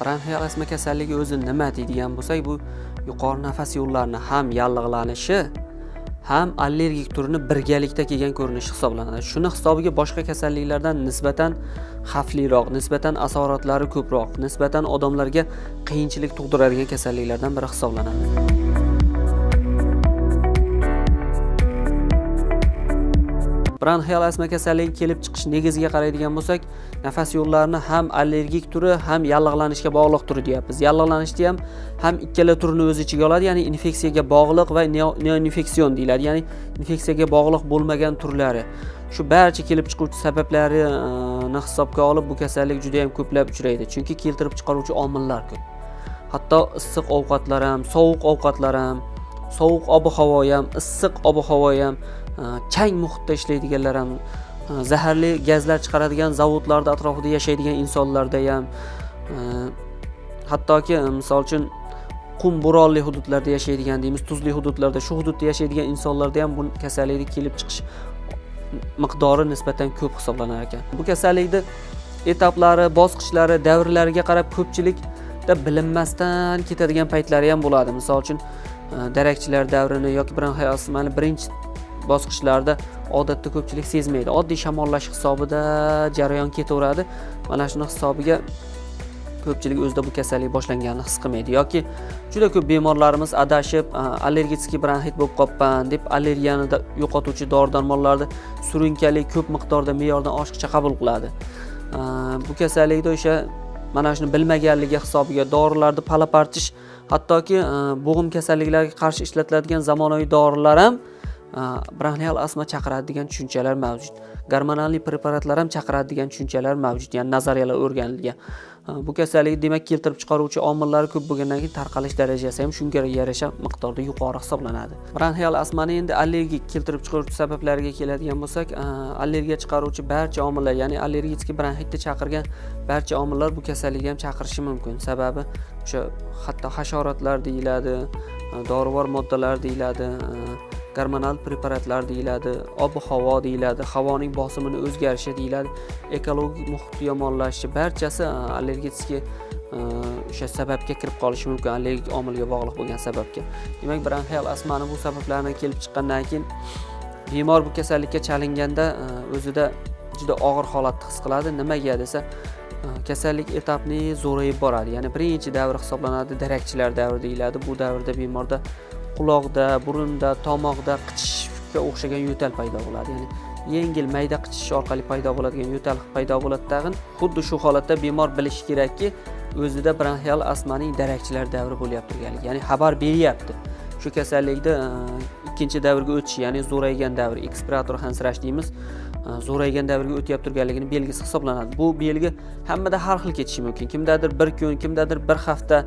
Bronxial asma kasalligi o'zi nima deydigan bo'lsak, bu yuqori nafas yo'llarini ham yallig'lanishi, ham allergik turini birgalikda kelgan ko'rinish hisoblanadi. Shuni hisobiga boshqa kasalliklardan nisbatan xavfliroq, nisbatan asoratlari ko'proq, nisbatan odamlarga qiyinchilik tug'diradigan kasalliklardan biri hisoblanadi. Bronxial asma kasalligi kelib chiqish negiziga qaraydigan bo'lsak, nafas yo'llarini ham allergik turi, ham yallig'lanishga bog'liq turi deyapmiz. Yallig'lanishni ham ikkala turini o'z ichiga oladi, ya'ni infeksiyaga bog'liq va neoinfeksion deyiladi, ya'ni infeksiyaga bog'liq bo'lmagan turlari. Shu barcha kelib chiquvchi sabablarini hisobga olib, bu kasallik juda ham ko'plab uchraydi, chunki keltirib chiqaruvchi omillar ko'p. Hatto issiq ovqatlar ham, sovuq ovqatlar ham, sovuq ob-havo ham, issiq ob-havo ham, chang muhitda ishlaydiganlar ham, zaharli gazlar chiqaradigan zavodlarda atrofida yashaydigan insonlarda ham, hattoki misol uchun qum bo'ronli hududlarda yashaydigan deymiz, tuzli hududlarda, shu hududda yashaydigan insonlarda ham bu kasallikni kelib chiqish miqdori nisbatan ko'p hisoblanar ekan. Bu kasallikni etaplari, bosqichlari, davrlariga qarab ko'pchilikda bilinmasdan ketadigan paytlari ham bo'ladi. Misol uchun darakchilar davrini yoki bronxial asmani birinchi bosqichlarda odatda ko'pchilik sezmaydi. Oddiy shamollash hisobida jarayon ketaveradi. Mana shuni hisobiga ko'pchilik o'zida bu kasallik boshlanganini his qilmaydi yoki juda ko'p bemorlarimiz adashib, allergik bronxit bo'lib qolgan deb allergiyani yo'qotuvchi dori-darmonlarni surunkali ko'p miqdorda me'yordan oshiqcha qabul qiladi. Bu kasallikda o'sha mana shuni bilmaganligi hisobiga dorilarni palapartish, hattoki bo'g'im kasalliklariga qarshi ishlatiladigan zamonaviy dorilar ham bronxial asma chaqiradi degan tushunchalar mavjud. Gormonal preparatlar ham chaqiradi degan tushunchalar mavjud, ya'ni nazariyalar o'rganilgan. Bu kasallik demak keltirib chiqaruvchi omillari ko'p bo'lgandan keyin tarqalish darajasi ham shunga yarasha miqdorda yuqori hisoblanadi. Bronxial asmani endi allergik keltirib chiqaruvchi sabablariga keladigan bo'lsak, allergiya chiqaruvchi barcha omillar, ya'ni allergik bronxitni chaqirgan barcha omillar bu kasallikni ham chaqirishi mumkin. Sababi o'sha hatto hasharotlar deyiladi, dorivor moddalar deyiladi, gormonal preparatlar deyiladi, ob-havo deyiladi, havoning bosimini o'zgarishi deyiladi, ekologik muhit yomonlashishi, barchasi allergik o'sha sababga kirib qolishi mumkin, allergik omilga bog'liq bo'lgan sababga. Demak, bronxial asmani bu sabablardan kelib chiqqandan keyin bemor bu kasallikka chalinganda o'zida juda og'ir holatni his qiladi. Nimaga desa, kasallik etapni zo'rayib boradi. Ya'ni birinchi davr hisoblanadi, darakchilar davri deyiladi. Bu davrda bemorda quloqda, burunda, tomoqda qichishga o'xshagan yo'tal paydo bo'ladi. Ya'ni yengil mayda qichish orqali paydo bo'ladigan yo'tal paydo bo'ladi tag'in. Xuddi shu holatda bemor bilishi kerakki, o'zida bronxial asmaning darakchilar davri bo'lyapti turganligi. Ya'ni xabar beryapti. Shu kasallikda ikkinchi davrga o'tish, ya'ni zo'raygan davr, ekspirator hansirash deymiz, zo'raygan davrga o'tyapti turganligini belgisi hisoblanadi. Bu belgi hammada har xil ketishi mumkin. Kimdadir bir kun, kimdadir bir hafta.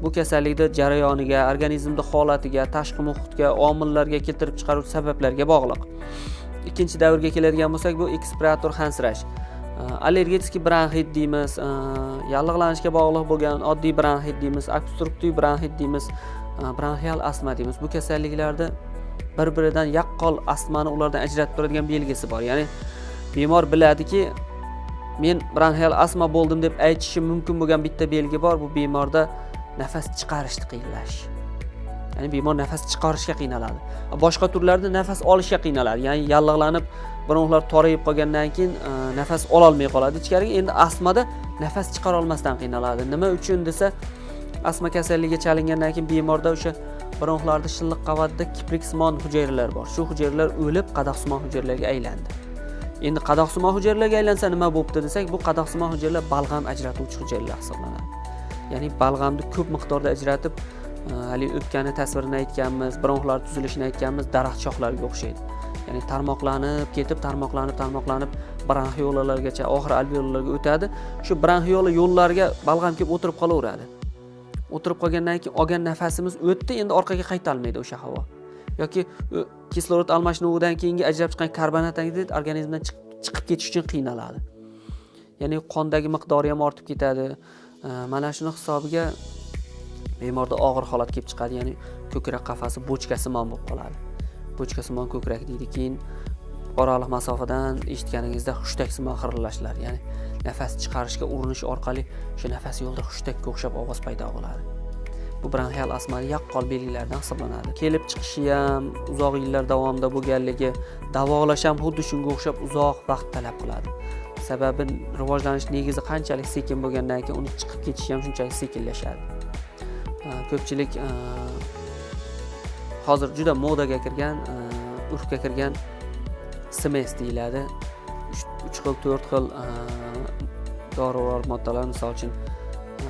Bu kasallikda jarayoniga, organizmda holatiga, tashqi muhitga, omillarga, keltirib chiqaruvchi sabablarga bog'liq. Ikkinchi davrga keladigan bo'lsak, bu ekspirator hansirash. Allergik bronxit deymiz, yallig'lanishga bog'liq bo'lgan oddiy bronxit deymiz, obstruktiv bronxit deymiz, bronxial asma deymiz. Bu kasalliklarda bir-biridan yaqqol asmani ulardan ajratib turadigan belgisi bor. Ya'ni bemor biladiki, men bronxial asma bo'ldim deb aytishi mumkin bo'lgan bitta belgi bor. Bu bemorda nafas chiqarishni qiyinlash. Ya'ni bemor nafas chiqarishga qiynaladi. Boshqa turlarda nafas olishga qiynaladi. Ya'ni yallig'lanib, bronxlar torayib qolgandan keyin nafas ola olmay qoladi ichkariga. Endi asmada nafas chiqara olmasdan qiynaladi. Nima uchun desa, asma kasalligiga chalingandan keyin bemorda o'sha bronxlarda shilliq qavatida kipriksimon hujayralar bor. Shu hujayralar o'lib qadoqsimon hujayralarga aylandi. Endi qadoqsimon hujayralarga aylansa nima bo'pti desak, bu qadoqsimon hujayralar balg'am ajratuvchi hujayralar hisoblanadi. Ya'ni balg'amni ko'p miqdorda ajratib, hali o'pkani tasvirini aytganmiz, bronxlar tuzilishini aytganmiz, daraxt shoxlariga o'xshaydi. Ya'ni tarmoqlanib ketib, tarmoqlanib bronxiolalargacha, oxir alveolarga o'tadi. Shu bronxiola yo'llariga balg'am kelib o'tirib qolaveradi. O'tirib qolgandan keyin olgan nafasimiz o'tdi, endi orqaga qayta olmaydi o'sha havo. Yoki kislorod almashinuvidan keyingi ajrab chiqqan karbonat angidrid organizmdan chiqib ketish uchun qiynaladi. Ya'ni qondagi miqdori ham ortib ketadi. Mana shuni hisobiga bemorda og'ir holat kelib chiqadi, ya'ni ko'krak qafasi bochkasimon bo'lib qoladi. Bochkasimon ko'krak deydi. Keyin oraliq masofadan eshitganingizda hushtaksimo xirillashlar, ya'ni nafas chiqarishga urinish orqali o'sha nafas yo'lida hushtakka o'xshab ovoz paydo bo'ladi. Bu bronxial astmaning yaqqol belgilaridan hisoblanadi. Kelib chiqishi ham uzoq yillar davomida bo'lganligi, davolash ham xuddi shunga o'xshab uzoq vaqt talab qiladi. Sababi rivojlanish negizi qanchalik sekin bo'lgandan keyin uni chiqib ketishi ham shunchalik sekinlashadi. Ko'pchilik hozir juda modaga kirgan, urfga kirgan SMS deyiladi. 3 xil, 4 xil dorivor moddalar, misol uchun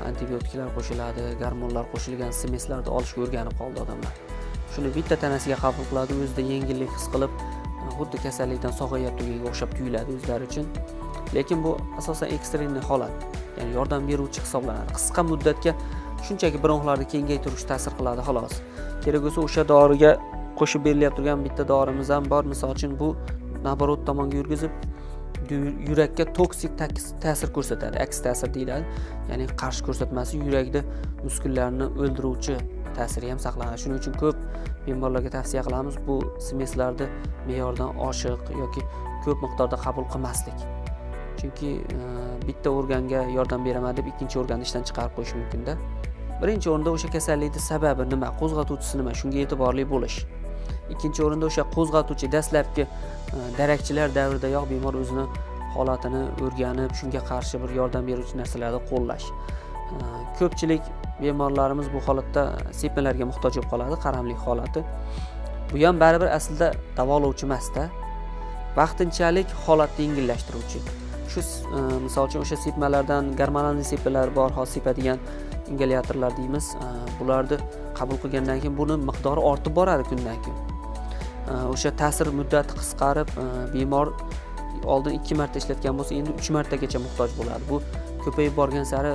antibiotiklar qo'shiladi, gormonlar qo'shilgan SMS'larni olishga o'rganib qoldi odamlar. Shuni bitta tanasiga qabul qiladi, o'zida yengillik his qilib, xuddi kasallikdan sog'ayayotganga o'xshab tuyuladi o'zlari uchun. Lekin bu asosan ekstremniy holat, ya'ni yordam beruvchi hisoblanadi. Qisqa muddatga shunchaki bronxlarni kengaytirish ta'sir qiladi xolos. Kerak bo'lsa o'sha doriga qo'shib berilayotgan turgan bitta dorimiz ham bor. Misol uchun bu naborot tomonga yurgizib yurakka toksik ta'sir ko'rsatadi. Aks ta'sir deyiladi. Ya'ni qarshi ko'rsatmasi yurakda muskullarni o'ldiruvchi ta'siri ham saqlanadi. Shuning uchun ko'p bemorlarga tavsiya qilamiz bu SMS'larni me'yordan oshiq yoki ko'p miqdorda qabul qilmaslik. Chunki bitta organga yordam beraman deb ikkinchi organni ishdan chiqarib qo'yish mumkin-da. Birinchi o'rinda o'sha kasallikning sababi nima, qo'zg'atuvchisi nima, shunga e'tiborli bo'lish. Ikkinchi o'rinda o'sha qo'zg'atuvchi dastlabki darakchilar davridayoq bemor o'zini holatini o'rganib, shunga qarshi bir yordam beruvchi narsalarni qo'llash. Ko'pchilik bemorlarimiz bu holatda sepmalarga muhtoj bo'lib qoladi, qaramlik holati. Bu ham baribir aslida davolovchi emas-da. Vaqtinchalik holatni yengillashtiruvchi. Shu misol uchun o'sha sepmalardan gormonal sepmalar bor, hozir sepadigan ingalyatorlar deymiz. Bularni qabul qilgandan keyin buni miqdori ortib boradi kundan kun. O'sha ta'sir muddati qisqarib, bemor oldin 2 marta ishlatgan bo'lsa, endi 3 martagacha muhtoj bo'ladi. Bu ko'payib borgan sari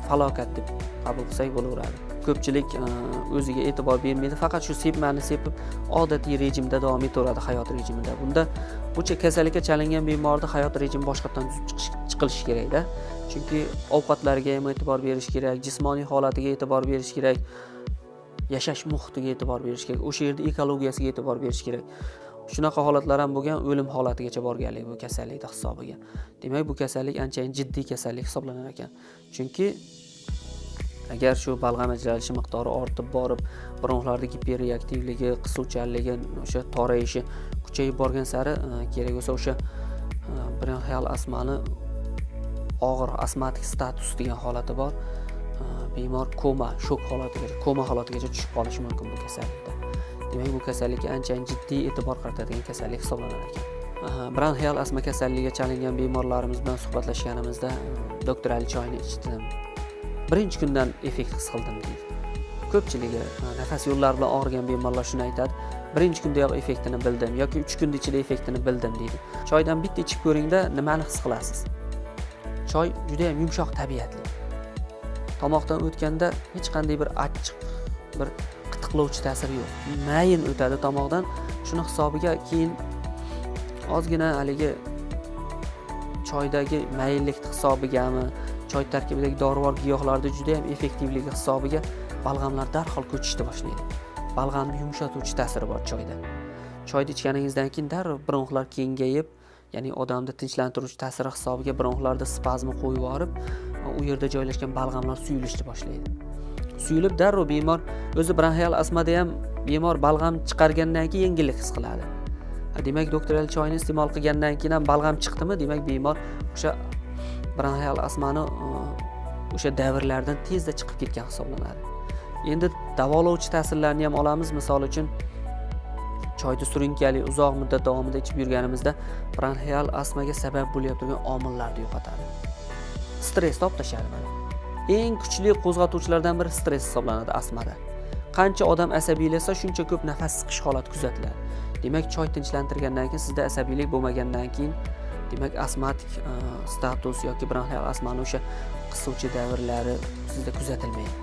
falokat deb qabul qilsak bo'laveradi. Ko'pchilik o'ziga e'tibor bermaydi, faqat shu sepmani sepib odatiy rejimda davom etaveradi, hayot rejimida. Bunda bu kasallikka chalingan bemorning hayot rejimi boshqatdan chiqilishi kerak-da. Chunki ovqatlariga ham e'tibor berish kerak, jismoniy holatiga e'tibor berish kerak, yashash muhitiga e'tibor berish kerak, o'sha yerda ekologiyasiga e'tibor berish kerak. Shunaqa holatlar ham bo'lgan, o'lim holatigacha borganlik bu kasallikning hisobiga. Demak, bu kasallik anchayin jiddiy kasallik hisoblanar ekan. Chunki agar shu balg'am ajralishi miqdori ortib borib, bronxlarning giperreaktivligi, qisuvchanligi, o'sha torayishi kuchayib borgan sari kerak bo'lsa o'sha bronxial astmani og'ir astmatik status degan holati bor. Bemor shok holatigacha tushib qolishi mumkin bu kasallikda. Demak, bu kasallikka anchayin jiddiy e'tibor qaratadigan kasallik hisoblanar ekan. Bronxial astma kasalligiga chalingan bemorlarimiz bilan suhbatlashganimizda doktor Ali choyni ichdim. Birinchi kundan effekt his qildim deydi. Ko'pchiligi nafas yo'llari bilan og'rigan bemorlar shuni aytadi. Birinchi kundayoq effektini bildim yoki 3 kun ichida effektini bildim deydi. Choydan bitta ichib ko'ringda nimani his qilasiz? Choy juda ham yumshoq tabiatli. Tomoqdan o'tganda hech qanday bir achchiq, bir qitiqlovchi ta'siri yo'q. Mayin o'tadi tomoqdan. Shuni hisobiga keyin ozgina haligi choydagi mayinlik hisobigami, choy tarkibidagi dorivor giyohlarda juda ham effektivligi hisobiga balg'amlar darhol ko'chishni boshlaydi. Balg'amni yumshatuvchi ta'siri bor choyda. Choyni ichganingizdan keyin darrov bronxlar kengayib, ya'ni odamni tinchlantiruvchi ta'siri hisobiga bronxlarda spazmni qo'yib yuborib, u yerda joylashgan balg'amlar suyulishni boshlaydi. Suyulib darrov bemor o'zi bronxial astmada ham bemor balg'am chiqargandan keyin yengillik his qiladi. Demak, doktor Ali choyni iste'mol qilgandan keyin ham balg'am chiqdimi? Demak, bemor o'sha bronxial astmani o'sha davrlardan tezda chiqib ketgan hisoblanadi. Endi davolovchi ta'sirlarni ham olamiz. Misol uchun choyni surunkali uzoq muddat davomida ichib yurganimizda bronxial astmaga sabab bo'layotgan turgan omillarni yo'qotadi. Stress olib tashlaydi mana. Eng kuchli qo'zg'atuvchilardan biri stress hisoblanadi astmada. Qancha odam asabiylashsa, shuncha ko'p nafas siqish holati kuzatiladi. Demak, choy tinchlantirgandan keyin, sizda asabiylik bo'lmagandan keyin, demak, astmatik status yoki bronxial astmani o'sha qisuvchi davrlari sizda kuzatilmaydi.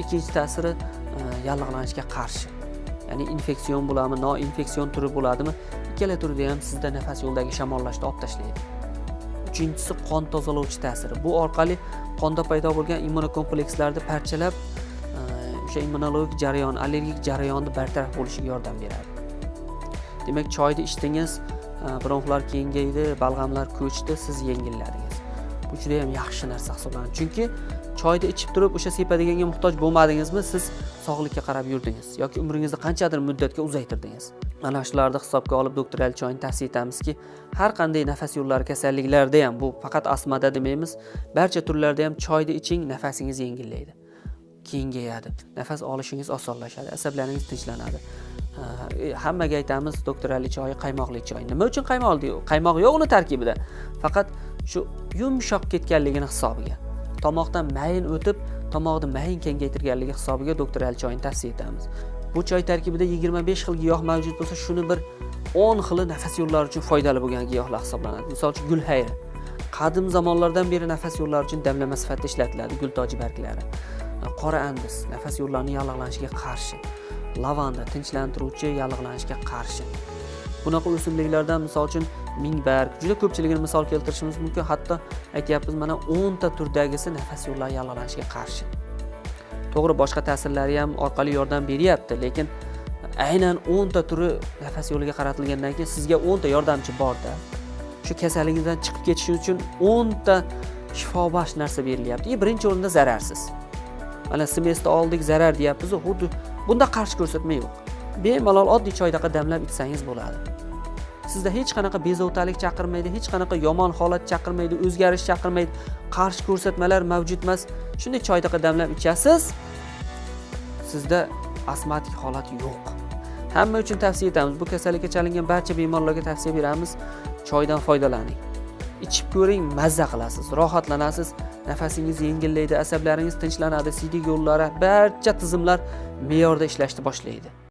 Ikkinchi ta'siri yallig'lanishga qarshi. Ya'ni infeksion bo'ladimi, noinfeksion turi bo'ladimi, ikkala turida ham sizda nafas yo'lidagi shamollashni olib tashlaydi. Uchinchisi qon tozalovchi ta'siri. Bu orqali qonda paydo bo'lgan immunokomplekslarni parchalab, o'sha immunologik jarayon, allergik jarayonni bartaraf bo'lishiga yordam beradi. Demak, choyni ichdingiz, bronxlar kengaydi, balg'amlar ko'chdi, siz yengilladingiz. Bu juda ham yaxshi narsa hisoblanadi. Chunki choyni ichib turib o'sha sepadiganga muhtoj bo'lmadingizmi, siz sog'likka qarab yurdingiz yoki umringizni qanchadir muddatga uzaytirdingiz. Mana shularni hisobga olib doktor Ali choyini tavsiya etamizki, har qanday nafas yo'llari kasalliklarida ham, bu faqat astmada demaymiz, barcha turlarda ham choyni iching, nafasingiz yengillaydi, kengayadi, nafas olishingiz osonlashadi, asablaringiz tinchlanadi. Hammaga aytamiz, doktor Ali choyi qaymoqli choy. Nima uchun qaymoqli? Qaymoq yo'q uni tarkibida. Faqat shu yumshoq ketganligini hisobiga, tomoqdan mayin o'tib, tomoqni mayin kengaytirganligi hisobiga doktor Ali choyini tavsiya etamiz. Bu choy tarkibida 25 xil giyoh mavjud bo'lsa, shuni bir 10 xili nafas yo'llari uchun foydali bo'lgan giyohlar hisoblanadi. Misol uchun gulhayr. Qadim zamonlardan beri nafas yo'llari uchun damlama sifatida ishlatiladi, gul toji barglari. Qora andis nafas yo'llarining yallig'lanishiga qarshi. Lavanda tinchlantiruvchi, yallig'lanishga qarshi. Bunaqa o'simliklardan misol uchun mingbarg, juda ko'pchiligini misol keltirishimiz mumkin. Hatto aytyapmiz, mana 10 ta turdagisi nafas yo'llari yallig'lanishiga qarshi. To'g'ri, boshqa ta'sirlari ham orqali yordam beryapti, lekin aynan 10 ta turi nafas yo'liga qaratilgandan keyin sizga 10 ta yordamchi bor-da. Shu kasalligingizdan chiqib ketish uchun 10 ta shifobaxsh narsa berilyapti. Birinchi o'rinda zararsiz. Mana semestr oldik, zarar deyapmiz, xuddi bunda qarshi ko'rsatma yo'q. Bemalol oddiy choydaqa damlab ichsangiz bo'ladi. Sizda hech qanaqa bezovtalik chaqirmaydi, hech qanaqa yomon holat chaqirmaydi, o'zgarish chaqirmaydi, qarshi ko'rsatmalar mavjud emas. Shunday choydaqa damlab ichasiz, sizda astmatik holat yo'q. Hamma uchun tavsiya etamiz. Bu kasallikka chalingan barcha bemorlarga tavsiya beramiz. Choydan foydalaning. Ichib ko'ring, mazza qilasiz, rohatlanasiz, nafasingiz yengillaydi, asablaringiz tinchlanadi, siydik yo'llari, barcha tizimlar me'yorda ishlashni boshlaydi.